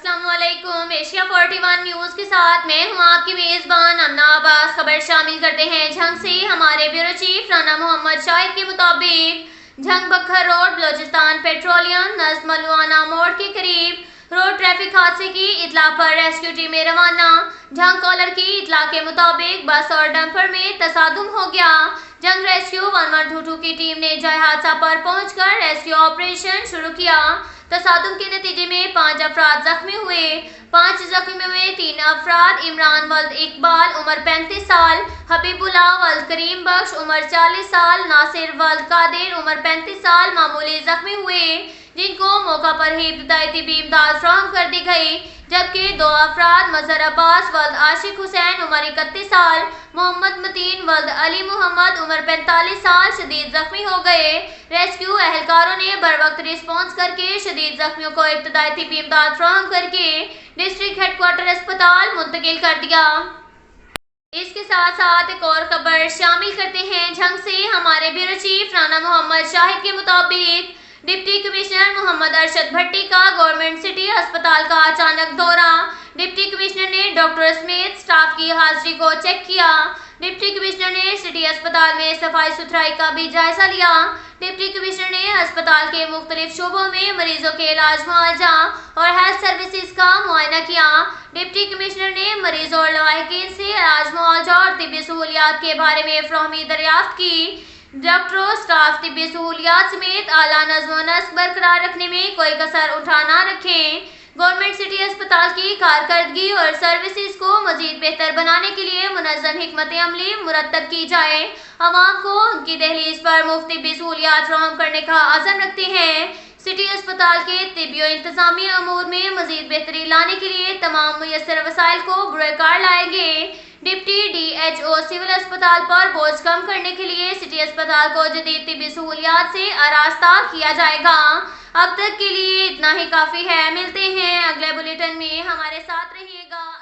अस्सलाम वालेकुम। Asia 41 news के साथ मैं हूं आपकी मेज़बान अन्ना अब्बास। खबर शामिल करते हैं झंग से। हमारे ब्यूरो चीफ राना मोहम्मद शाहिद के मुताबिक झंग बखर रोड बलोचिस्तान पेट्रोलियम नज़द मलुआना मोड़ के करीब रोड ट्रैफिक हादसे की इतला पर रेस्क्यू टीमें रवाना। झंग कॉलर की इतला के मुताबिक बस और डंपर में तसादुम हो गया। जंग रेस्क्यू 1122 की टीम ने जय हादसा पर पहुंचकर रेस्क्यू ऑपरेशन शुरू किया। तसादुम के नतीजे में 5 अफराद जख्मी हुए। 5 जख्मी में 3 अफराद इमरान वल्द इकबाल उम्र 35 साल, हबीबुल्लाह वल्द करीम बख्श उम्र 40 साल, नासिर वल्द कादिर उम्र 35 साल मामूली जख्मी हुए, जिनको मौका पर ही इब्तदाई तिब्बी इमदाद फराहम कर दी गई। जबकि 2 अफराद मजहर अब्बास वल्द आशिक हुसैन उम्र 31 साल, मोहम्मद मतीन वल्द अली मोहम्मद उम्र 45 साल शदीद जख्मी हो गए। रेस्क्यू एहलकारों ने बर वक्त रिस्पॉन्स करके शदीद जख्मियों को इब्तदाई तिब्बी इमदाद फराहम करके डिस्ट्रिक्ट हेडक्वार्टर अस्पताल मुंतकिल कर दिया। इसके साथ साथ एक और खबर शामिल करते हैं झंग से। हमारे ब्यूरो चीफ राना मोहम्मद शाहिद के मुताबिक डिप्टी कमिश्नर मोहम्मद अरशद भट्टी का गवर्नमेंट सिटी अस्पताल का अचानक दौरा। डिप्टी कमिश्नर ने डॉक्टर समेत स्टाफ की हाजिरी को चेक किया। डिप्टी कमिश्नर ने सिटी अस्पताल में सफाई सुथराई का भी जायजा लिया। डिप्टी कमिश्नर ने अस्पताल के मुख्तलिफ शोबों में मरीजों के इलाज मुआवजा और हेल्थ सर्विसेज का मुआयना किया। डिप्टी कमिश्नर ने मरीजों और लवाहिकीन से इलाज मुआवजा और तिब्बी सहूलियात के बारे में फराहमी दरियाफ्त की। डॉक्टरों स्टाफ तिब्बी सहूलियात समेत आला नज़्म व नस्क बरकरार रखने में कोई कसर उठा ना रखें। गवर्नमेंट सिटी अस्पताल की कारकर्दगी और सर्विसेज को मजीद बेहतर बनाने के लिए मुनज़्ज़म हिकमत अमली मुरतब की जाए। अवाम को उनकी दहलीज पर मुफ्त तिब्बी सहूलियात फराहम करने का अज़म रखते हैं। सिटी अस्पताल के तिब्बी और इंतजामी अमूर में मजीद बेहतरी लाने के लिए तमाम मुयस्सर वसाइल को बुरकार लाएंगे। डिप्टी DHO सिविल अस्पताल पर बोझ कम करने के लिए सिटी अस्पताल को जदीद तिब्बी सहूलियात से आरास्ता किया जाएगा। अब तक के लिए इतना ही काफ़ी है। मिलते हैं अगले बुलेटिन में, हमारे साथ रहिएगा।